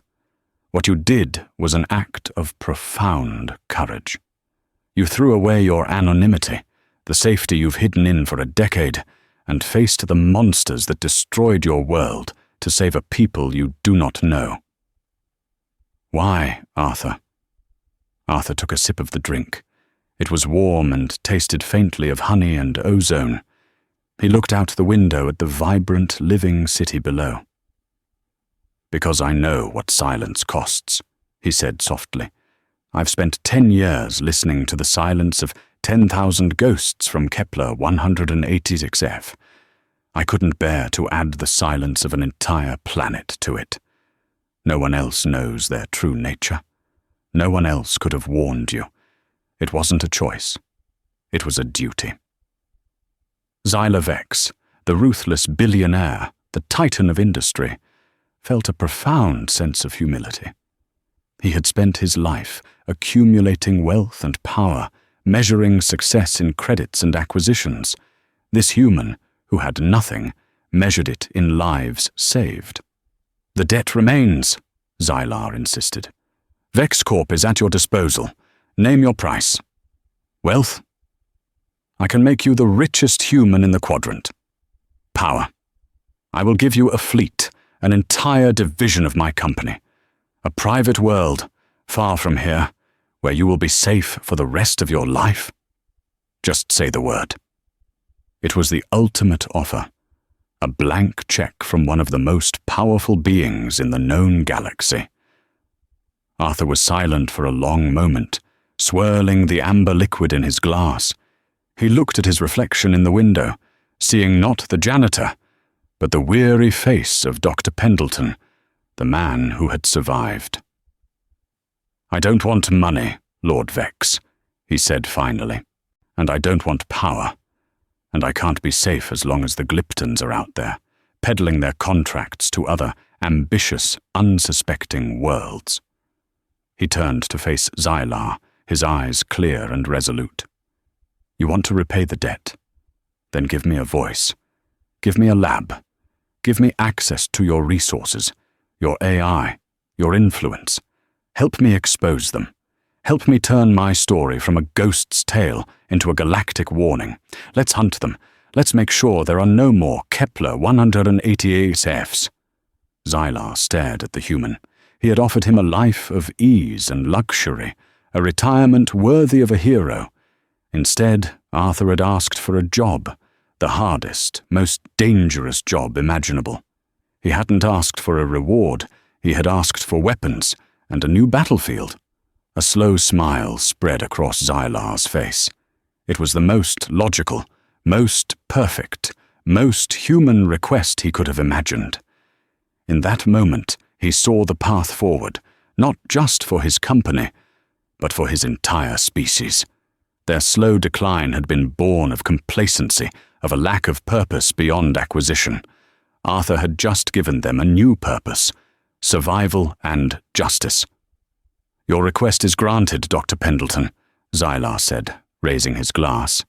"What you did was an act of profound courage. You threw away your anonymity, the safety you've hidden in for a decade, and faced the monsters that destroyed your world to save a people you do not know." "Why, Arthur?" Arthur took a sip of the drink. It was warm and tasted faintly of honey and ozone. He looked out the window at the vibrant, living city below. "Because I know what silence costs," he said softly. "I've spent 10 years listening to the silence of 10,000 ghosts from Kepler 186F. I couldn't bear to add the silence of an entire planet to it. No one else knows their true nature. No one else could have warned you. It wasn't a choice. It was a duty." Xylar Vex, the ruthless billionaire, the titan of industry, felt a profound sense of humility. He had spent his life accumulating wealth and power, measuring success in credits and acquisitions. This human, who had nothing, measured it in lives saved. "The debt remains," Xylar insisted. "Vex Corp is at your disposal. Name your price." "Wealth? I can make you the richest human in the quadrant. Power. I will give you a fleet, an entire division of my company. A private world, far from here, where you will be safe for the rest of your life. Just say the word." It was the ultimate offer, a blank check from one of the most powerful beings in the known galaxy. Arthur was silent for a long moment, swirling the amber liquid in his glass. He looked at his reflection in the window, seeing not the janitor, but the weary face of Dr. Pendleton, the man who had survived. "I don't want money, Lord Vex," he said finally, "and I don't want power, and I can't be safe as long as the Glyptons are out there, peddling their contracts to other ambitious, unsuspecting worlds." He turned to face Xylar, his eyes clear and resolute. You want to repay the debt? Then give me a voice. Give me a lab. Give me access to your resources, your AI, your influence. Help me expose them. Help me turn my story from a ghost's tale into a galactic warning. Let's hunt them. Let's make sure there are no more Kepler 188Fs. Xylar stared at the human. He had offered him a life of ease and luxury, a retirement worthy of a hero. Instead, Arthur had asked for a job, the hardest, most dangerous job imaginable. He hadn't asked for a reward. He had asked for weapons and a new battlefield. A slow smile spread across Xylar's face. It was the most logical, most perfect, most human request he could have imagined. In that moment, he saw the path forward, not just for his company, but for his entire species. Their slow decline had been born of complacency, of a lack of purpose beyond acquisition. Arthur had just given them a new purpose: survival and justice. "Your request is granted, Dr. Pendleton," Xylar said, raising his glass.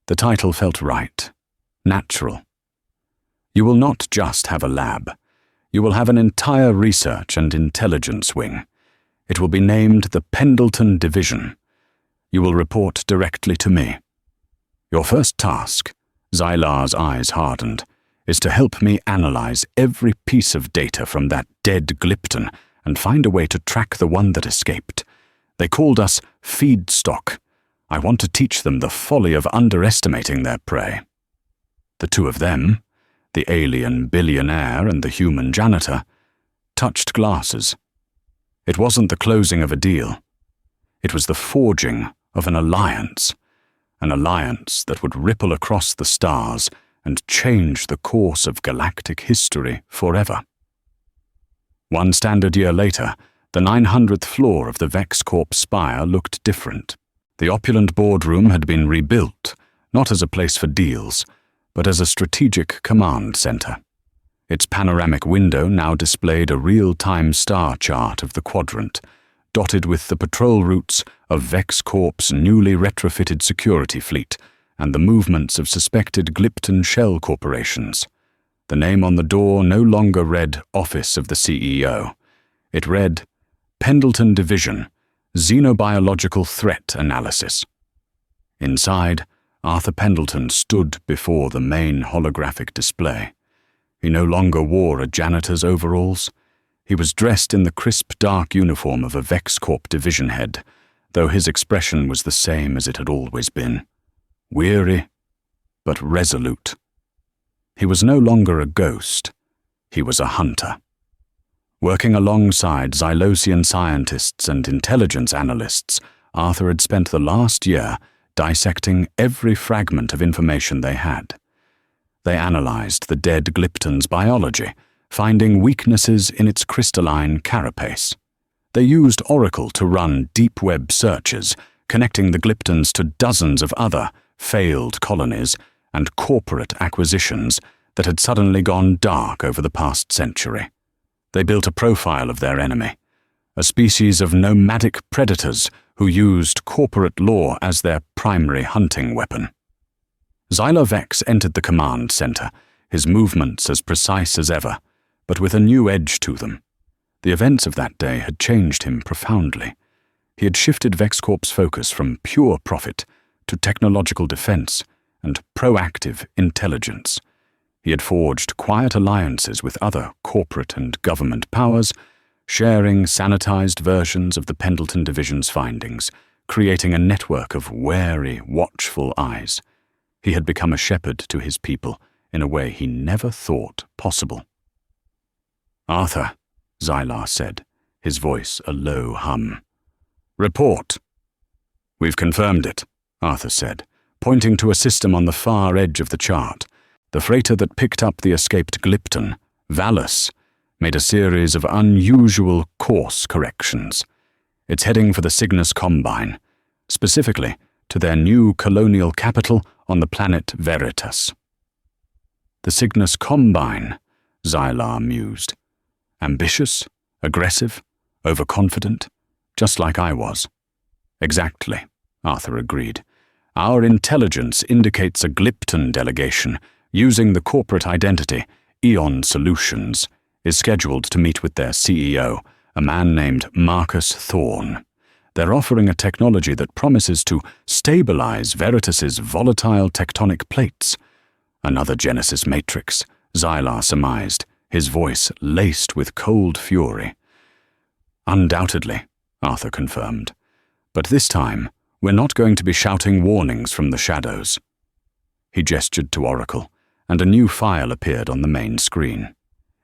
The title felt right, natural. "You will not just have a lab. You will have an entire research and intelligence wing. It will be named the Pendleton Division. You will report directly to me. Your first task," Xylar's eyes hardened, "is to help me analyze every piece of data from that dead Glypton and find a way to track the one that escaped. They called us feedstock. I want to teach them the folly of underestimating their prey." The two of them, the alien billionaire and the human janitor, touched glasses. It wasn't the closing of a deal. It was the forging of an alliance that would ripple across the stars and change the course of galactic history forever. One standard year later, the 900th floor of the Vex Corp spire looked different. The opulent boardroom had been rebuilt, not as a place for deals, but as a strategic command center. Its panoramic window now displayed a real-time star chart of the quadrant, dotted with the patrol routes of Vex Corp's newly retrofitted security fleet and the movements of suspected Glypton shell corporations. The name on the door no longer read Office of the CEO. It read Pendleton Division, Xenobiological Threat Analysis. Inside, Arthur Pendleton stood before the main holographic display. He no longer wore a janitor's overalls. He was dressed in the crisp dark uniform of a Vex Corp division head, though his expression was the same as it had always been. Weary, but resolute. He was no longer a ghost. He was a hunter. Working alongside Xylosian scientists and intelligence analysts, Arthur had spent the last year dissecting every fragment of information they had. They analyzed the dead Glypton's biology, finding weaknesses in its crystalline carapace. They used Oracle to run deep web searches, connecting the Glyptons to dozens of other failed colonies and corporate acquisitions that had suddenly gone dark over the past century. They built a profile of their enemy, a species of nomadic predators who used corporate law as their primary hunting weapon. Xylar Vex entered the command center, his movements as precise as ever, but with a new edge to them. The events of that day had changed him profoundly. He had shifted Vex Corp's focus from pure profit to technological defense and proactive intelligence. He had forged quiet alliances with other corporate and government powers, sharing sanitized versions of the Pendleton Division's findings, creating a network of wary, watchful eyes. He had become a shepherd to his people in a way he never thought possible. "Arthur," Xylar said, his voice a low hum. "Report." "We've confirmed it," Arthur said, pointing to a system on the far edge of the chart. The freighter that picked up the escaped Glypton, Valus, made a series of unusual course corrections. It's heading for the Cygnus Combine, specifically to their new colonial capital on the planet Veritas. The Cygnus Combine, Xylar mused. Ambitious, aggressive, overconfident, just like I was. Exactly, Arthur agreed. Our intelligence indicates a Glypton delegation using the corporate identity, Eon Solutions, is scheduled to meet with their CEO, a man named Marcus Thorne. They're offering a technology that promises to stabilize Veritas's volatile tectonic plates. Another Genesis matrix, Xylar surmised, his voice laced with cold fury. Undoubtedly, Arthur confirmed. But this time, we're not going to be shouting warnings from the shadows. He gestured to Oracle, and a new file appeared on the main screen.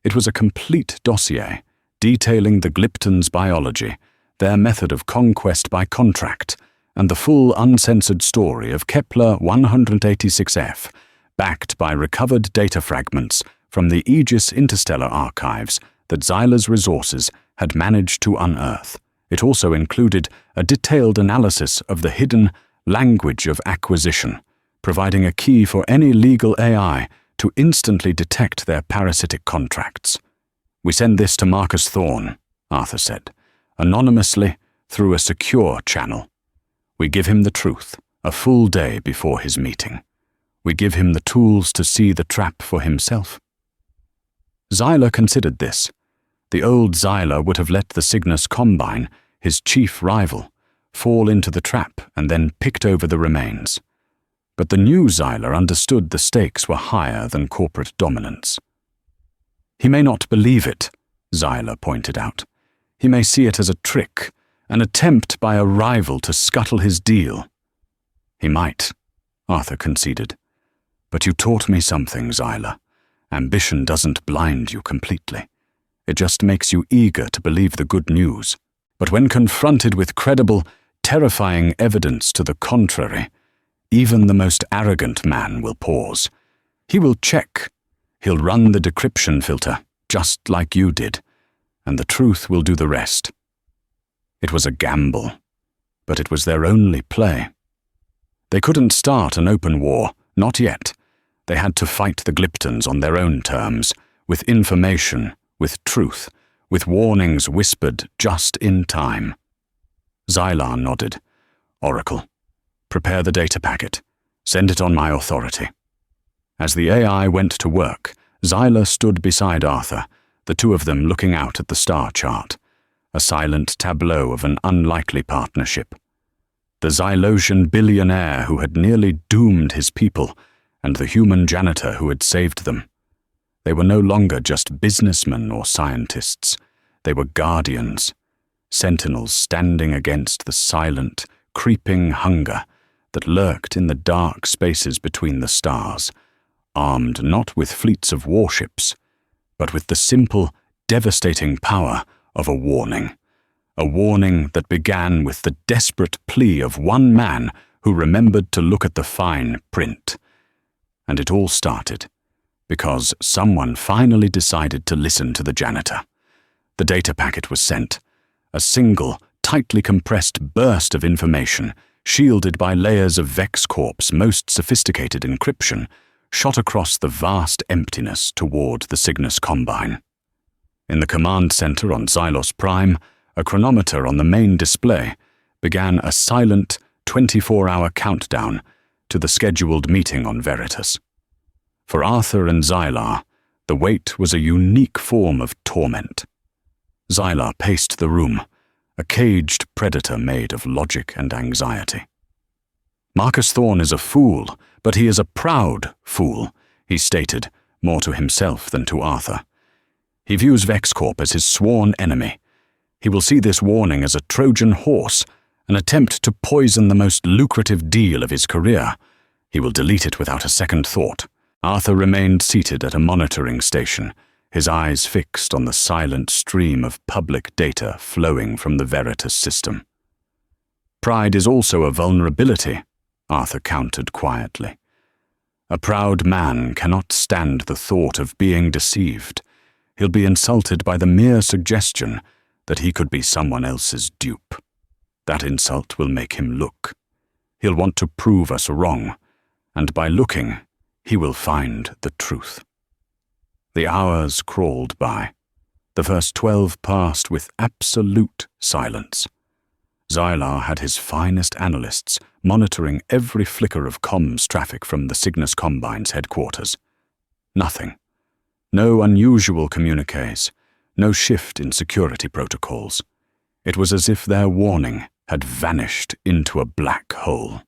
It was a complete dossier, detailing the Glyptons' biology, their method of conquest by contract, and the full uncensored story of Kepler 186f, backed by recovered data fragments from the Aegis interstellar archives that Xylar's resources had managed to unearth. It also included a detailed analysis of the hidden language of acquisition, providing a key for any legal AI to instantly detect their parasitic contracts. "We send this to Marcus Thorne," Arthur said, "anonymously through a secure channel. We give him the truth a full day before his meeting. We give him the tools to see the trap for himself." Xylar considered this. The old Xylar would have let the Cygnus Combine, his chief rival, fall into the trap and then picked over the remains. But the new Xylar understood the stakes were higher than corporate dominance. "He may not believe it," Xylar pointed out. "He may see it as a trick, an attempt by a rival to scuttle his deal." "He might," Arthur conceded. "But you taught me something, Xylar. Ambition doesn't blind you completely. It just makes you eager to believe the good news. But when confronted with credible, terrifying evidence to the contrary, even the most arrogant man will pause. He will check. He'll run the decryption filter, just like you did, and the truth will do the rest." It was a gamble, but it was their only play. They couldn't start an open war, not yet. They had to fight the Glyptons on their own terms, with information, with truth, with warnings whispered just in time. Xylar nodded. "Oracle, prepare the data packet. Send it on my authority." As the AI went to work, Xylar stood beside Arthur, the two of them looking out at the star chart, a silent tableau of an unlikely partnership. The Xylosian billionaire who had nearly doomed his people, and the human janitor who had saved them. They were no longer just businessmen or scientists. They were guardians, sentinels standing against the silent, creeping hunger that lurked in the dark spaces between the stars, armed not with fleets of warships, but with the simple, devastating power of a warning that began with the desperate plea of one man who remembered to look at the fine print. And it all started because someone finally decided to listen to the janitor. The data packet was sent, a single, tightly compressed burst of information, shielded by layers of VexCorp's most sophisticated encryption, shot across the vast emptiness toward the Cygnus Combine. In the command center on Xylos Prime, a chronometer on the main display began a silent 24-hour countdown to the scheduled meeting on Veritas. For Arthur and Xylar, the wait was a unique form of torment. Xylar paced the room, a caged predator made of logic and anxiety. "Marcus Thorne is a fool, but he is a proud fool," he stated, more to himself than to Arthur. "He views VexCorp as his sworn enemy. He will see this warning as a Trojan horse, an attempt to poison the most lucrative deal of his career. He will delete it without a second thought." Arthur remained seated at a monitoring station, his eyes fixed on the silent stream of public data flowing from the Veritas system. "Pride is also a vulnerability," Arthur countered quietly. "A proud man cannot stand the thought of being deceived. He'll be insulted by the mere suggestion that he could be someone else's dupe. That insult will make him look. He'll want to prove us wrong, and by looking, he will find the truth." The hours crawled by. The first 12 passed with absolute silence. Xylar had his finest analysts monitoring every flicker of comms traffic from the Cygnus Combine's headquarters. Nothing. No unusual communiques, no shift in security protocols. It was as if their warning had vanished into a black hole.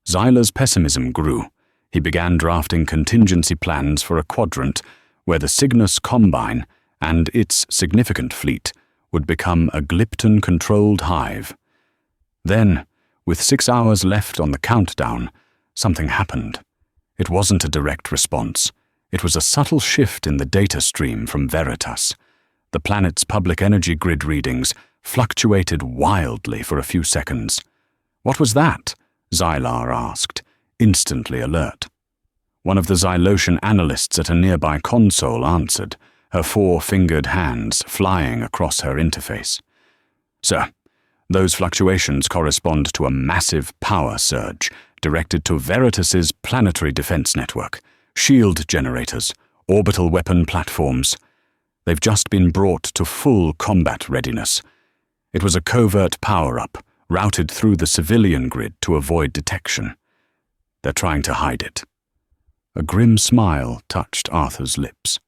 Xylar's pessimism grew. He began drafting contingency plans for a quadrant where the Cygnus Combine and its significant fleet would become a Glypton-controlled hive. Then, with 6 hours left on the countdown, something happened. It wasn't a direct response. It was a subtle shift in the data stream from Veritas. The planet's public energy grid readings fluctuated wildly for a few seconds. "What was that?" Xylar asked, instantly alert. One of the Xylosian analysts at a nearby console answered, her 4-fingered hands flying across her interface. "Sir, those fluctuations correspond to a massive power surge directed to Veritas's planetary defense network, shield generators, orbital weapon platforms. They've just been brought to full combat readiness. It was a covert power-up, routed through the civilian grid to avoid detection. They're trying to hide it." A grim smile touched Arthur's lips.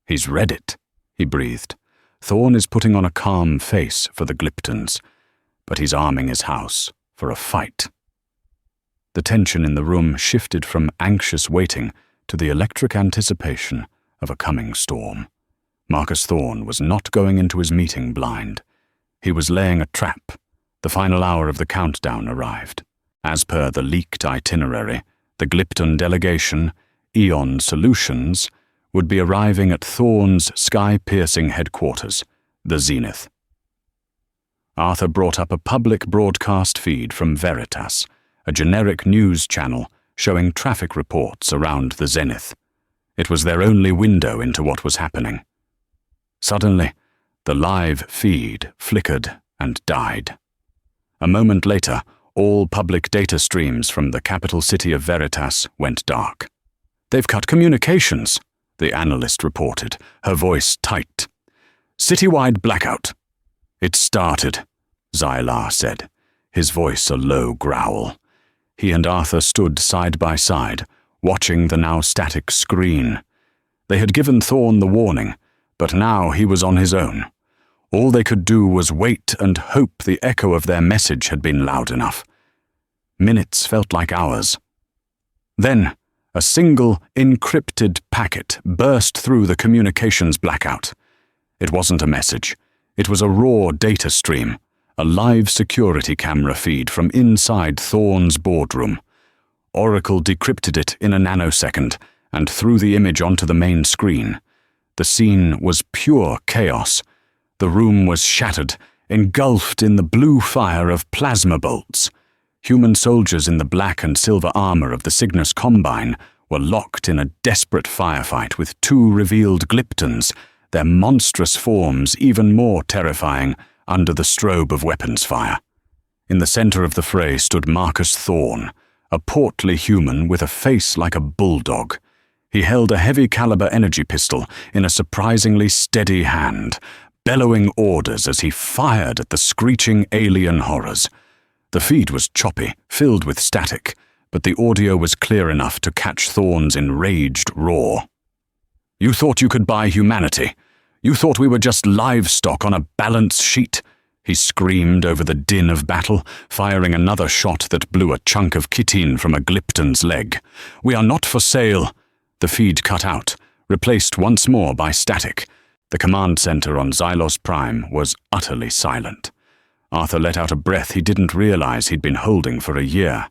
"He's read it," he breathed. "Thorn is putting on a calm face for the Glyptons, but he's arming his house for a fight." The tension in the room shifted from anxious waiting to the electric anticipation of a coming storm. Marcus Thorn was not going into his meeting blind. He was laying a trap. The final hour of the countdown arrived. As per the leaked itinerary, the Glypton delegation, Eon Solutions, would be arriving at Thorn's sky-piercing headquarters, the Zenith. Arthur brought up a public broadcast feed from Veritas, a generic news channel showing traffic reports around the Zenith. It was their only window into what was happening. Suddenly, the live feed flickered and died. A moment later, all public data streams from the capital city of Veritas went dark. "They've cut communications," the analyst reported, her voice tight. "Citywide blackout." "It started," Xylar said, his voice a low growl. He and Arthur stood side by side, watching the now static screen. They had given Thorn the warning, but now he was on his own. All they could do was wait and hope the echo of their message had been loud enough. Minutes felt like hours. Then, a single encrypted packet burst through the communications blackout. It wasn't a message. It was a raw data stream, a live security camera feed from inside Thorn's boardroom. Oracle decrypted it in a nanosecond and threw the image onto the main screen. The scene was pure chaos. The room was shattered, engulfed in the blue fire of plasma bolts. Human soldiers in the black and silver armor of the Cygnus Combine were locked in a desperate firefight with 2 revealed Glyptons, their monstrous forms even more terrifying under the strobe of weapons fire. In the center of the fray stood Marcus Thorn, a portly human with a face like a bulldog. He held a heavy-caliber energy pistol in a surprisingly steady hand, bellowing orders as he fired at the screeching alien horrors. The feed was choppy, filled with static, but the audio was clear enough to catch Thorn's enraged roar. "You thought you could buy humanity. You thought we were just livestock on a balance sheet," he screamed over the din of battle, firing another shot that blew a chunk of chitin from a Glypton's leg. "We are not for sale." The feed cut out, replaced once more by static. The command center on Xylos Prime was utterly silent. Arthur let out a breath he didn't realize he'd been holding for a year.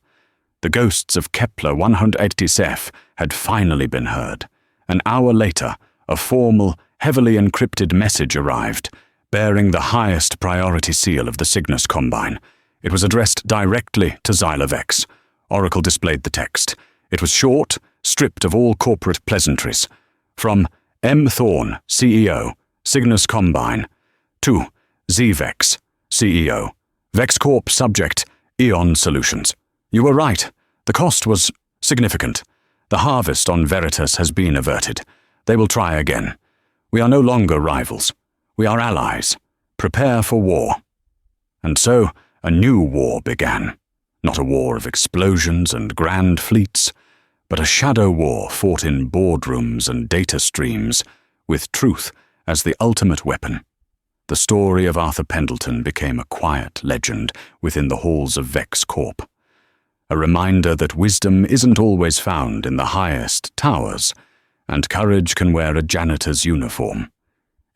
The ghosts of Kepler 180 had finally been heard. An hour later, a formal, heavily encrypted message arrived, bearing the highest priority seal of the Cygnus Combine. It was addressed directly to Xylovex. Oracle displayed the text. It was short, stripped of all corporate pleasantries. From M. Thorn, CEO, Cygnus Combine, to Zvex, CEO, VexCorp subject, Eon Solutions. You were right. The cost was significant. The harvest on Veritas has been averted. They will try again. We are no longer rivals. We are allies. Prepare for war. And so, a new war began. Not a war of explosions and grand fleets, but a shadow war fought in boardrooms and data streams, with truth as the ultimate weapon. The story of Arthur Pendleton became a quiet legend within the halls of Vex Corp. A reminder that wisdom isn't always found in the highest towers, and courage can wear a janitor's uniform.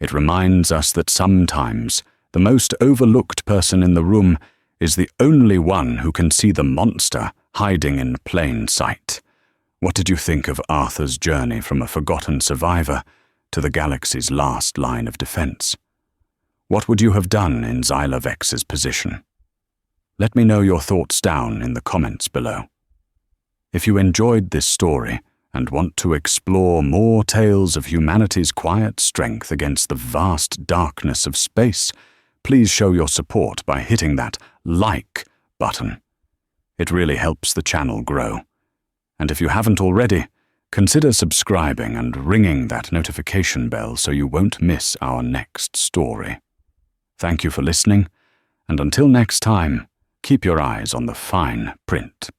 It reminds us that sometimes the most overlooked person in the room is the only one who can see the monster hiding in plain sight. What did you think of Arthur's journey from a forgotten survivor to the galaxy's last line of defense? What would you have done in Xyla Vex's position? Let me know your thoughts down in the comments below. If you enjoyed this story and want to explore more tales of humanity's quiet strength against the vast darkness of space, please show your support by hitting that like button. It really helps the channel grow. And if you haven't already, consider subscribing and ringing that notification bell so you won't miss our next story. Thank you for listening, and until next time, keep your eyes on the fine print.